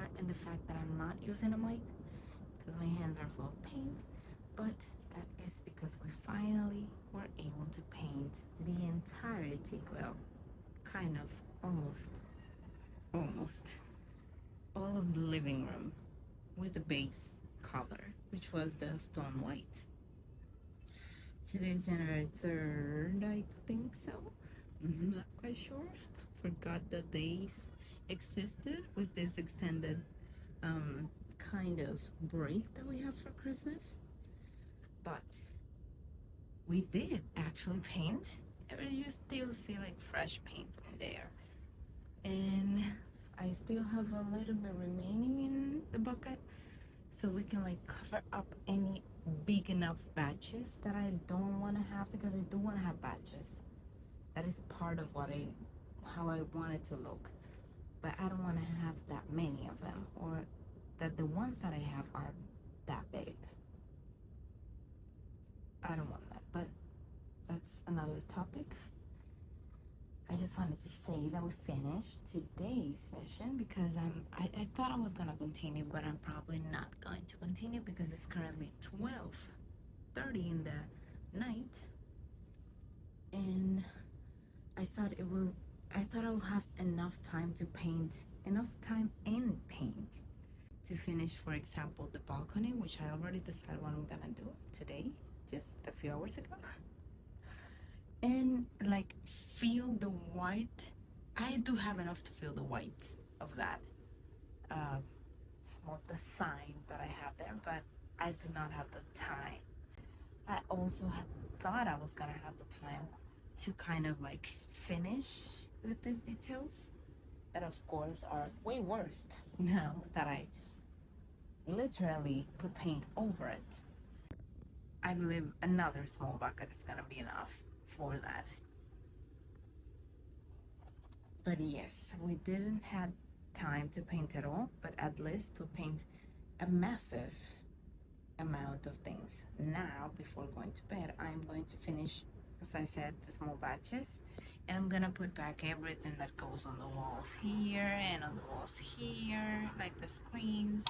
here in the fact that I'm not using a mic because my hands are full of paint, but that is because we finally were able to paint the entirety, well, kind of, almost all of the living room with the base color, which was the stone white. Today's January 3rd, I think so. I'm not quite sure. Forgot the days existed with this extended kind of break that we have for Christmas. But we did actually paint. You still see like fresh paint in there. And I still have a little bit remaining in the bucket, so we can like cover up any big enough batches that I don't want to have, because I do want to have batches. That is part of how I want it to look, but I don't want to have that many of them, or that the ones that I have are that big. I don't want that, but that's another topic. I just wanted to say that we finished today's mission, because I thought I was gonna continue, but I'm probably not going to continue because it's currently 12:30 in the night, and I thought I will have enough time and paint to finish, for example, the balcony, which I already decided what I'm gonna do today, just a few hours ago. And like feel the white. I do have enough to feel the whites of that small design that I have there, but I do not have the time. I also had thought I was gonna have the time to kind of like finish with these details that of course are way worse now that I literally put paint over it. I believe another small bucket is gonna be enough for that. But yes, we didn't have time to paint at all, but at least to paint a massive amount of things. Now, before going to bed, I'm going to finish, as I said, the small batches, and I'm gonna put back everything that goes on the walls here and on the walls here, like the screens.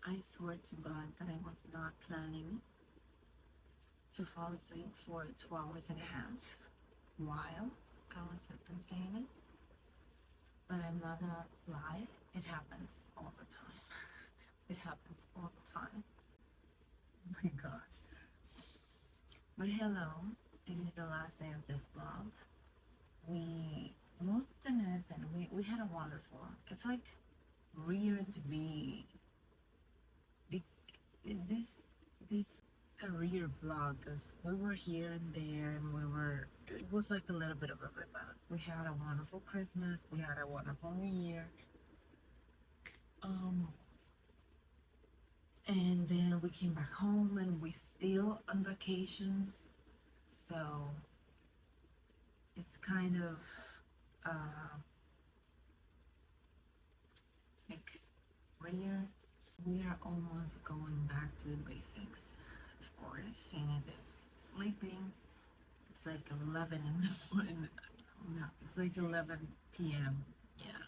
I swear to God that I was not planning to fall asleep for 2 hours and a half while I was saying it, but I'm not gonna lie, it happens all the time. It happens all the time. Oh my God. But hello, it is the last day of this vlog. Most than anything, we had a wonderful, it's like weird to be this a real vlog, because we were here and there, and it was like a little bit of everything. We had a wonderful Christmas, we had a wonderful New Year, and then we came back home and we still on vacations, so it's kind of like earlier. We are almost going back to the basics, of course, and it is sleeping. It's like 11 in the morning. No, it's like 11 p.m. Yeah,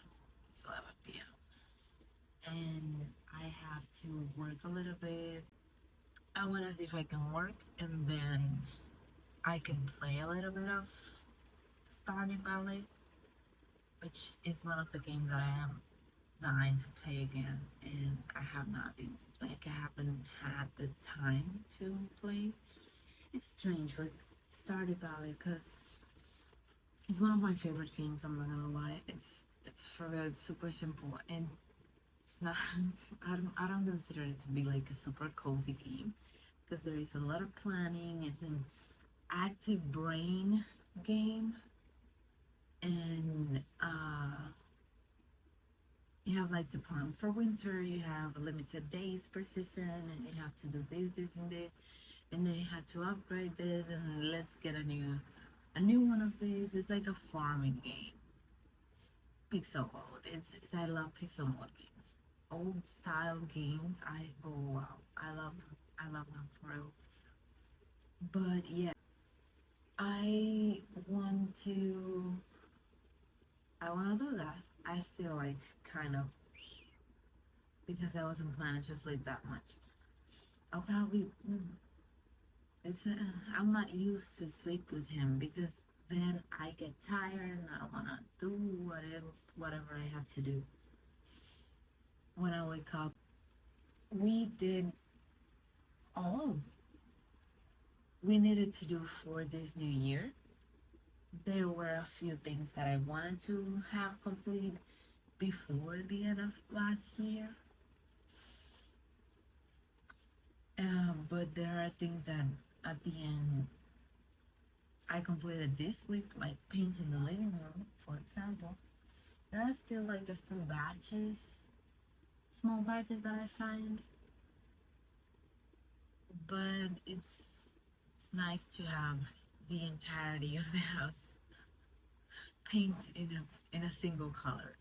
it's 11 p.m. And I have to work a little bit. I want to see if I can work and then I can play a little bit of Stardew Valley, which is one of the games that I am dying to play again, and I have not been, like, I haven't had the time to play. It's strange with Stardew Valley because it's one of my favorite games. I'm not gonna lie. It's for real. It's super simple, and it's not. I don't consider it to be like a super cozy game because there is a lot of planning. It's an active brain game, and you have like to plan for winter. You have limited days per season, and you have to do this, and this, and then you have to upgrade this, and let's get a new one of these. It's like a farming game, pixel mode. I love pixel mode games, old style games. Oh wow, I love them for real. But yeah, I want to I want to do that. I still like kind of because I wasn't planning to sleep that much. I'll probably it's I'm not used to sleep with him because then I get tired and I don't want to do whatever I have to do when I wake up. We did all we needed to do for this new year. There were a few things that I wanted to have complete before the end of last year. But there are things that at the end I completed this week, like painting the living room, for example. There are still like a few batches, small batches that I find, but it's nice to have the entirety of the house paint in a single color.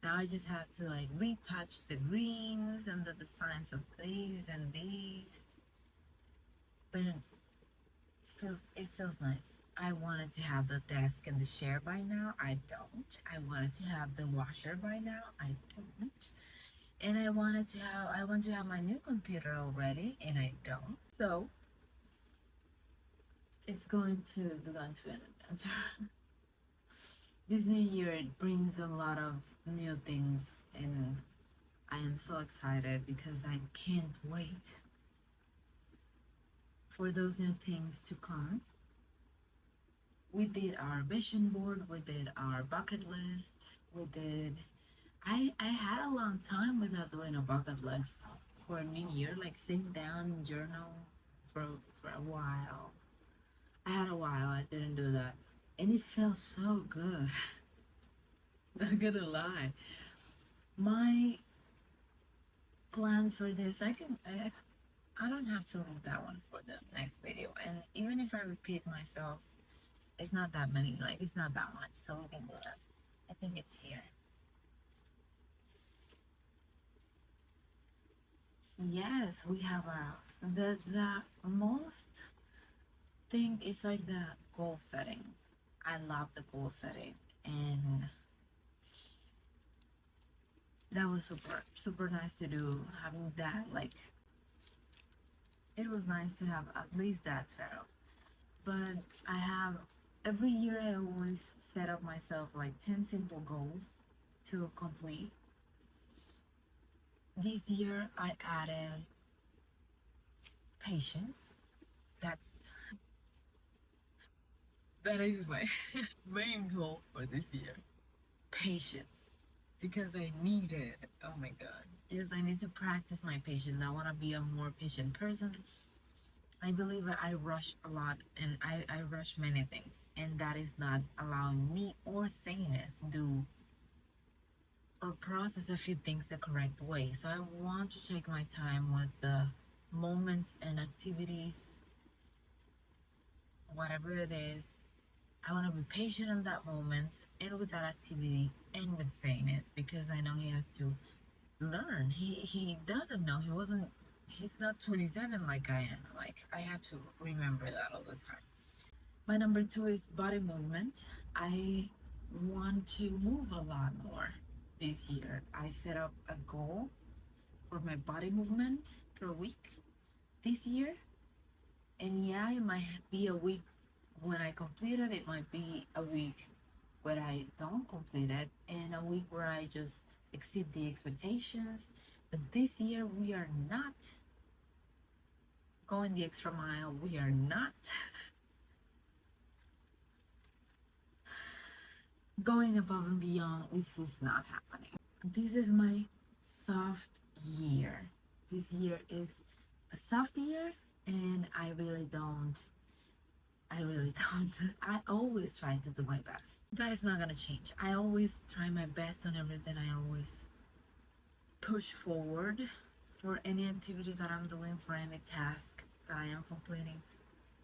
Now I just have to like retouch the greens and the designs of these and these, but it feels nice. I wanted to have the desk and the chair by now. I don't. I wanted to have the washer by now. I don't. And I want to have my new computer already, and I don't. So it's going to an adventure. This new year it brings a lot of new things, and I am so excited because I can't wait for those new things to come. We did our vision board, we did our bucket list, we did. I had a long time without doing a bucket list for a new year, like sitting down and journal for for a while. I had a while I didn't do that, and it felt so good. Not gonna lie, my plans for this I don't have to leave that one for the next video, and even if I repeat myself, it's not that many, like it's not that much, so we can do that. I think it's here. Yes, we have the most thing is like the goal setting. I love the goal setting, and that was super nice to do. Having that, like, it was nice to have at least that set up. But I have every year I always set up myself like 10 simple goals to complete. This year I added patience. That's that is my main goal for this year. Patience. Because I need it. Oh my god. Yes, I need to practice my patience. I want to be a more patient person. I believe that I rush a lot and I rush many things. And that is not allowing me or saying it do or process a few things the correct way. So I want to take my time with the moments and activities, whatever it is. I want to be patient in that moment and with that activity and with saying it because I know he has to learn. He doesn't know. He's not 27 like I am. Like, I have to remember that all the time. My number two is body movement. I want to move a lot more this year. I set up a goal for my body movement per week this year. And yeah, it might be a week when I complete it, it might be a week where I don't complete it, and a week where I just exceed the expectations. But this year, we are not going the extra mile. We are not going above and beyond. This is not happening. This is my soft year. This year is a soft year, and I really don't. I always try to do my best. That is not gonna change. I always try my best on everything. I always push forward for any activity that I'm doing, for any task that I am completing.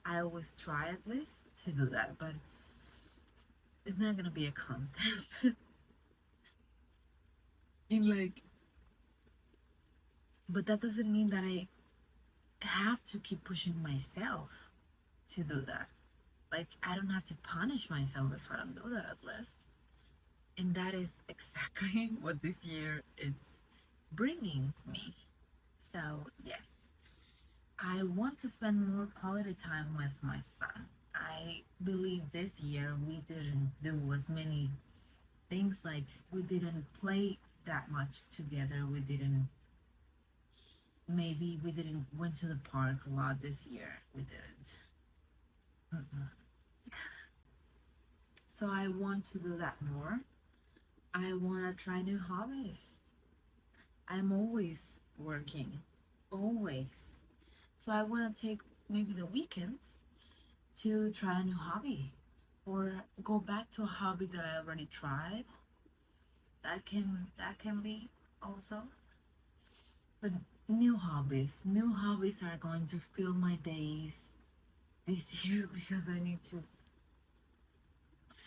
I always try at least to do that, but it's not gonna be a constant. in like, but that doesn't mean that I have to keep pushing myself to do that. Like, I don't have to punish myself if I don't do that at least. And that is exactly what this year is bringing me. So, yes, I want to spend more quality time with my son. I believe this year we didn't do as many things, like we didn't play that much together. We didn't went to the park a lot this year. We didn't. Mm-mm. So I want to do that more. I want to try new hobbies. I'm always working, always. So I want to take maybe the weekends to try a new hobby or go back to a hobby that I already tried. That can be also. But new hobbies are going to fill my days this year because I need to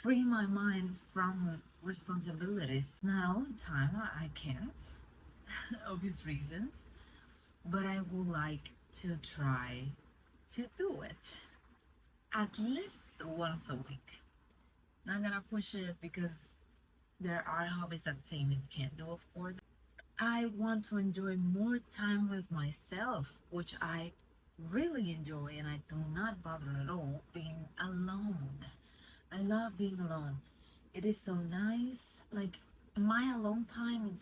free my mind from responsibilities. Not all the time, I can't, obvious reasons, but I would like to try to do it at least once a week. Not gonna push it because there are hobbies that same it can't do, of course. I want to enjoy more time with myself, which I really enjoy, and I do not bother at all being alone. I love being alone. It is so nice. Like, my alone time,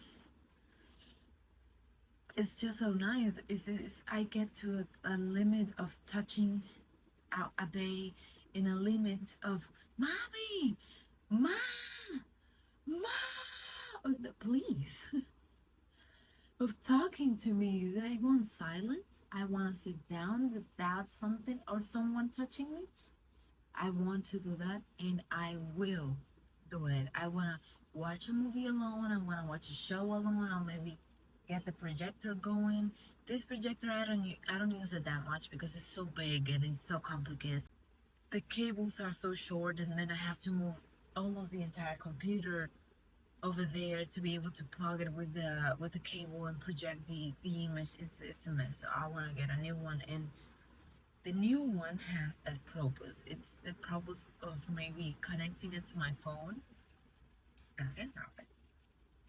it's just so nice. I get to a limit of touching out a day, in a limit of mommy, ma, ma, please, of talking to me. I want silence. I want to sit down without something or someone touching me. I want to do that, and I will do it. I want to watch a movie alone. I want to watch a show alone. I'll maybe get the projector going. This projector, I don't use it that much because it's so big and it's so complicated. The cables are so short, and then I have to move almost the entire computer over there to be able to plug it with the cable and project the image. It's a mess. I want to get a new one, and the new one has that purpose. It's the purpose of maybe connecting it to my phone. That can happen.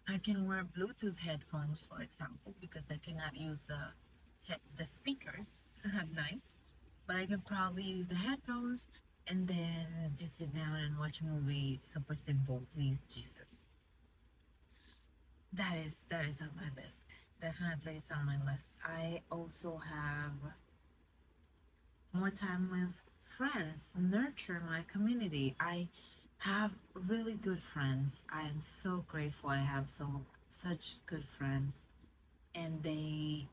I can wear Bluetooth headphones, for example, because I cannot use the speakers at night. But I can probably use the headphones and then just sit down and watch a movie. Super simple, please Jesus. That is on my list. Definitely it's on my list. I also have more time with friends, nurture my community. I have really good friends. I am so grateful I have such good friends, and we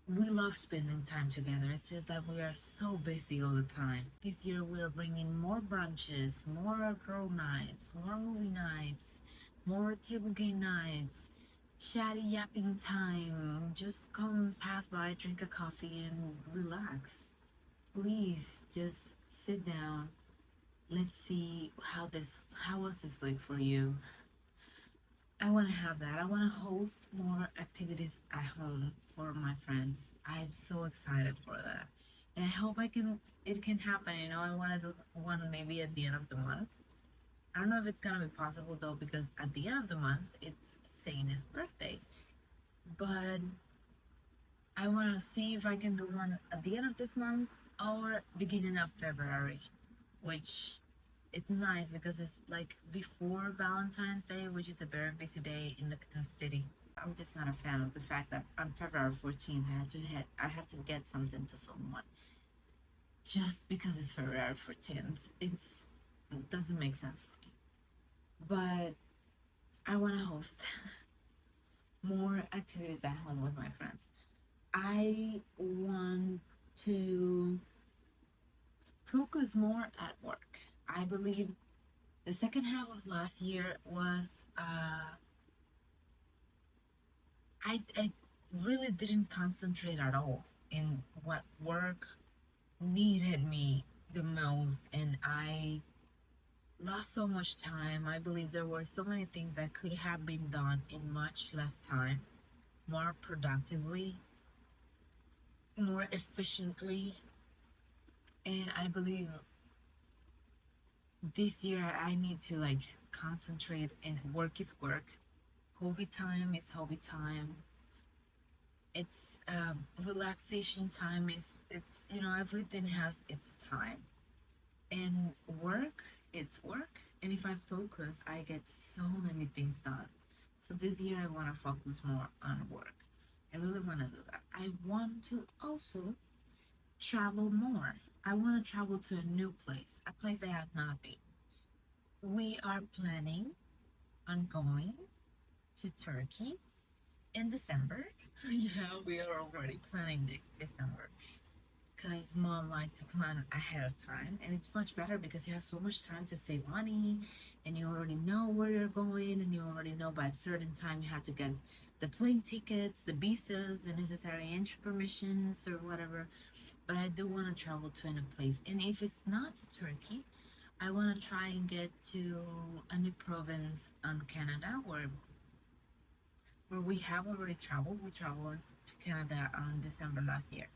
love spending time together. It's just that we are so busy all the time. This year we are bringing more brunches, more girl nights, more movie nights, more table game nights, chatty yapping time. Just come pass by, drink a coffee, and relax. Please just sit down. Let's see how was this week for you. I want to have that. I want to host more activities at home for my friends. I'm so excited for that. And I hope it can happen. I want to do one maybe at the end of the month. I don't know if it's going to be possible though, because at the end of the month, it's Saint's birthday. But I want to see if I can do one at the end of this month or beginning of February, which it's nice because it's like before Valentine's Day, which is a very busy day in the city. I'm just not a fan of the fact that on February 14th I have to get something to someone just because it's February 14th. It doesn't make sense for me. But I want to host more activities at home with my friends. I want to focus more at work. I believe the second half of last year was I really didn't concentrate at all in what work needed me the most, and I lost so much time. I believe there were so many things that could have been done in much less time, more productively, more efficiently, and I believe this year I need to like concentrate, and work is work, hobby time is hobby time, it's relaxation time is it's everything has its time, and work, it's work, and if I focus I get so many things done. So this year I want to focus more on work. I really want to do that. I want to also travel more. I want to travel to a new place, a place I have not been. We are planning on going to Turkey in December. Yeah, we are already planning next December because mom liked to plan ahead of time, and it's much better because you have so much time to save money, and you already know where you're going, and you already know by a certain time you have to get the plane tickets, the visas, the necessary entry permissions, or whatever. But I do want to travel to a new place, and if it's not to Turkey, I want to try and get to a new province on Canada where we have already traveled. We traveled to Canada on December last year,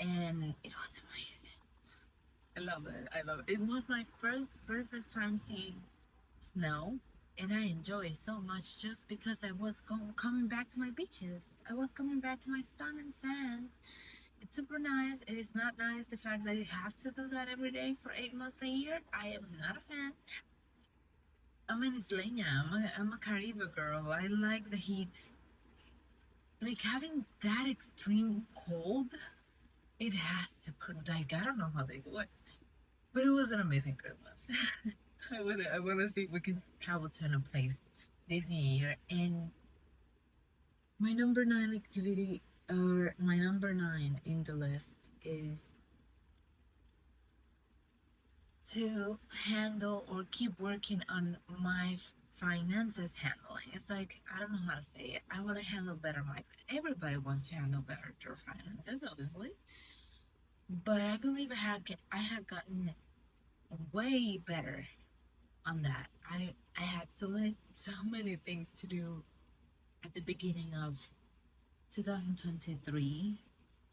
and it was amazing. I love it. I love it. It was my very first time seeing snow, and I enjoy it so much just because I was coming back to my beaches. I was coming back to my sun and sand. It's super nice. It is not nice the fact that you have to do that every day for 8 months a year. I am not a fan. I'm an Isleña. I'm a Caribe girl. I like the heat. Like having that extreme cold, it has to, like, I don't know how they do it. But it was an amazing Christmas. I wanna see if we can travel to a place this new year. And my number nine activity, or my number nine in the list, is to handle or keep working on my finances handling. It's like, I don't know how to say it. I want to handle better my. Everybody wants to handle better their finances, obviously. But I believe I have gotten way better on that. I had so many things to do at the beginning of 2023.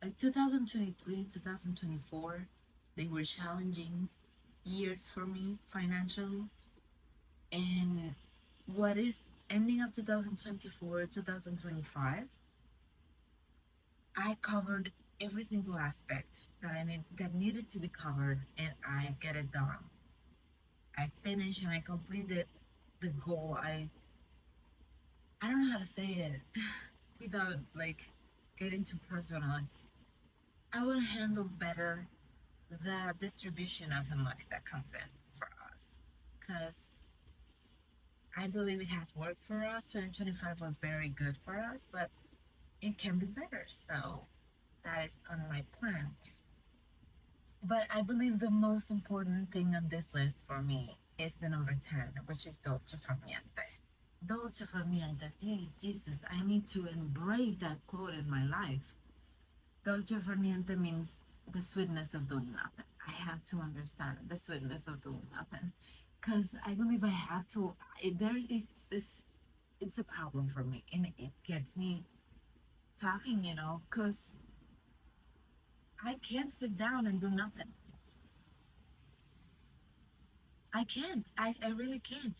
Like 2023, 2024, they were challenging years for me financially. And what is ending of 2024, 2025, I covered every single aspect that needed to be covered, and I get it done. I finished and I completed the goal. I don't know how to say it without like getting too personal. I want to handle better the distribution of the money that comes in for us, because I believe it has worked for us. 2025 was very good for us, but it can be better. So that is on my plan. But I believe the most important thing on this list for me is the number 10, which is dolce far niente. Dolce far niente, please, Jesus, I need to embrace that quote in my life. Dolce far niente means the sweetness of doing nothing. I have to understand the sweetness of doing nothing. Because I believe I have to. There is this. problem for me, and it gets me talking, because I can't sit down and do nothing. I can't. I really can't.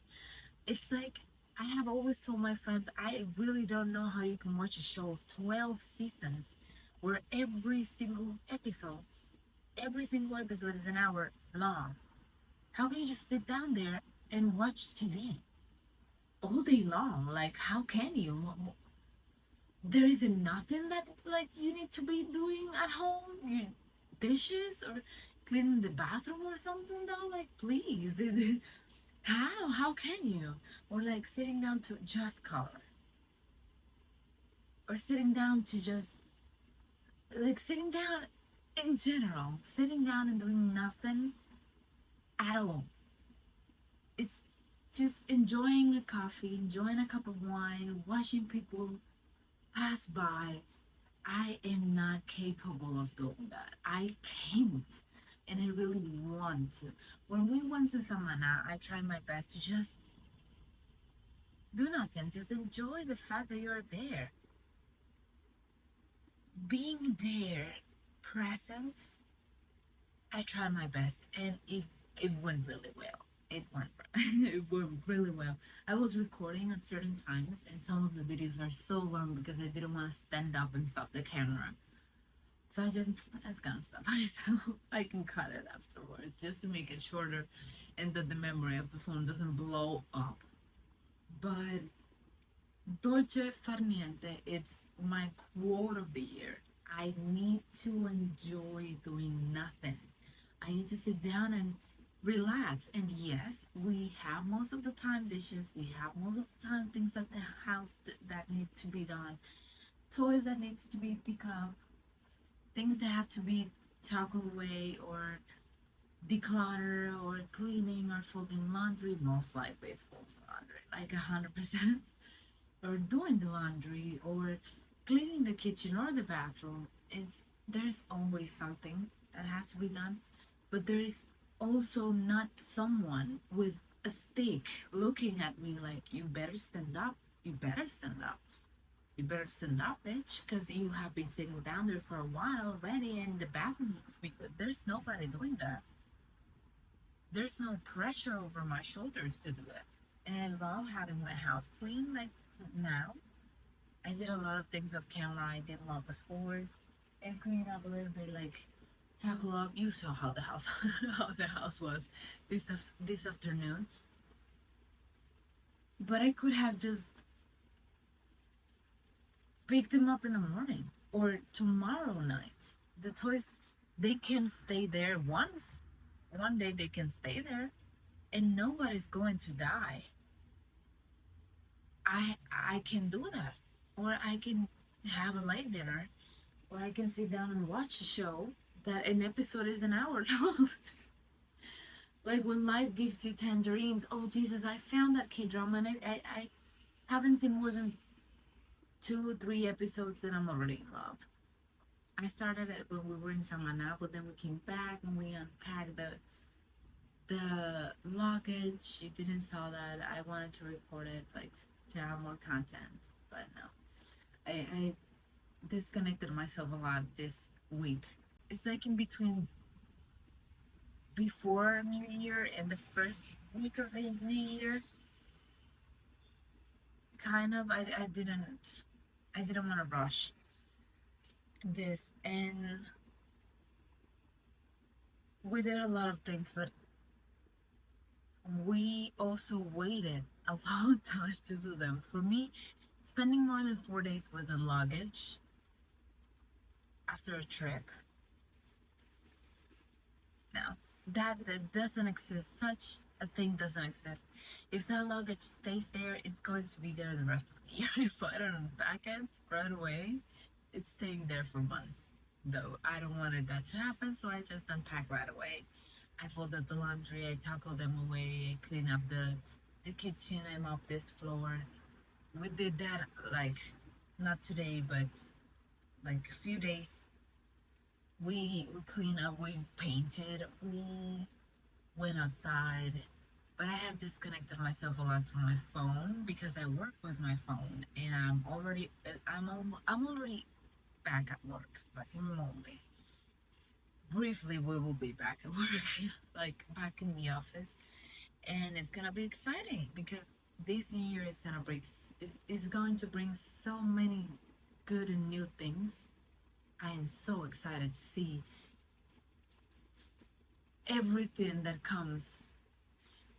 It's like I have always told my friends, I really don't know how you can watch a show of 12 seasons where every single episode is an hour long. How can you just sit down there and watch TV all day long? Like, how can you? There isn't nothing that like you need to be doing at home. You dishes or cleaning the bathroom or something though. Like, please, how can you? Or like sitting down to just color, or sitting down to just like sitting down in general, sitting down and doing nothing at all. It's just enjoying a coffee, enjoying a cup of wine, watching people pass by. I am not capable of doing that. I can't. And I really want to. When we went to Samana, I tried my best to just do nothing. Just enjoy the fact that you're there. Being there, present, I tried my best. And it went really well. It went really well. I was recording at certain times, and some of the videos are so long because I didn't want to stand up and stop the camera. So that's gonna stop myself. I can cut it afterwards just to make it shorter and that the memory of the phone doesn't blow up. But dolce far niente, it's my quote of the year. I need to enjoy doing nothing. I need to sit down and relax. And yes, we have most of the time dishes. We have most of the time things at the house that need to be done. Toys that needs to be picked up. Things that have to be tackled away or declutter or cleaning or folding laundry. Most likely it's folding laundry, like 100%. Or doing the laundry or cleaning the kitchen or the bathroom. There's always something that has to be done, but there is also not someone with a stick looking at me like, you better stand up, you better stand up, you better stand up, bitch, because you have been sitting down there for a while already and the bathroom needs to be good. There's nobody doing that. There's no pressure over my shoulders to do it. And I love having my house clean. Like now, I did a lot of things off camera. I did mop the floors and clean up a little bit, like tackle up. You saw how the house how the house was this afternoon. But I could have just picked them up in the morning or tomorrow night. The toys, they can stay there once. One day they can stay there and nobody's going to die. I can do that. Or I can have a light dinner, or I can sit down and watch a show that an episode is an hour long. Like when life gives you tangerines. Oh Jesus, I found that K-drama and I haven't seen more than 2 3 episodes and I'm already in love. I started it when we were in Samana, but then we came back and we unpacked the luggage. You didn't saw that. I wanted to record it, like to have more content, but no. I disconnected myself a lot this week. It's like in between before New Year and the first week of the New Year. Kind of, I didn't want to rush this, and we did a lot of things, but we also waited a long time to do them. For me, spending more than 4 days with the luggage after a trip, no, that doesn't exist. Such a thing doesn't exist. If that luggage stays there, it's going to be there the rest of the year. If I don't unpack it right away, it's staying there for months. Though I don't want that to happen, so I just unpack right away. I fold up the laundry, I tackle them away, I clean up the kitchen, I mop this floor. We did that like not today, but like a few days. We cleaned up, we painted, we went outside, but I have disconnected myself a lot from my phone because I work with my phone, and I'm already back at work, like remotely. Briefly, we will be back at work, like back in the office, and it's gonna be exciting because this new year is going to bring so many good and new things. I am so excited to see everything that comes.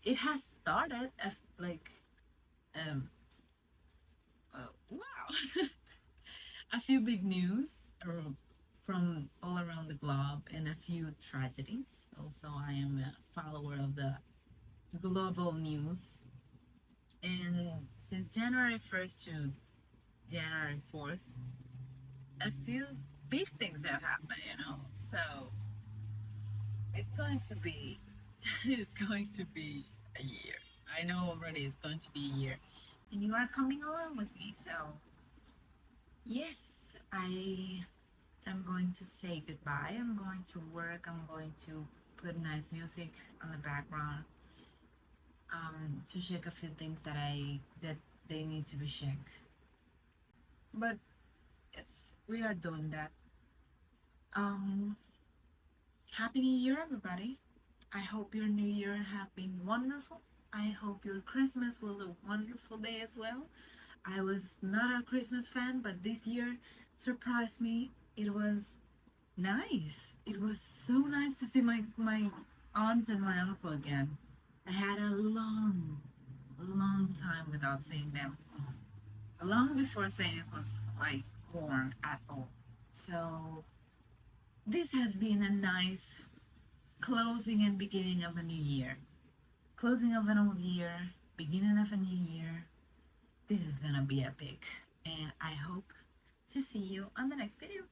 It has started like um wow. A few big news from all around the globe and a few tragedies. Also, I am a follower of the global news. And since January 1st to January 4th, a few big things have happened. So it's going to be, it's going to be a year. I know already it's going to be a year. And you are coming along with me. So, yes, I'm going to say goodbye. I'm going to work. I'm going to put nice music on the background to shake a few things that they need to be shaken. But yes, we are doing that. Um, Happy New Year, everybody. I hope your New Year have been wonderful. I hope your Christmas was a wonderful day as well. I was not a Christmas fan, but this year surprised me. It was nice. It was so nice to see my aunt and my uncle again. I had a long time without seeing them. Long before Saint was like born at all. So this has been a nice closing and beginning of a new year. Closing of an old year, beginning of a new year. This is gonna be epic. And I hope to see you on the next video.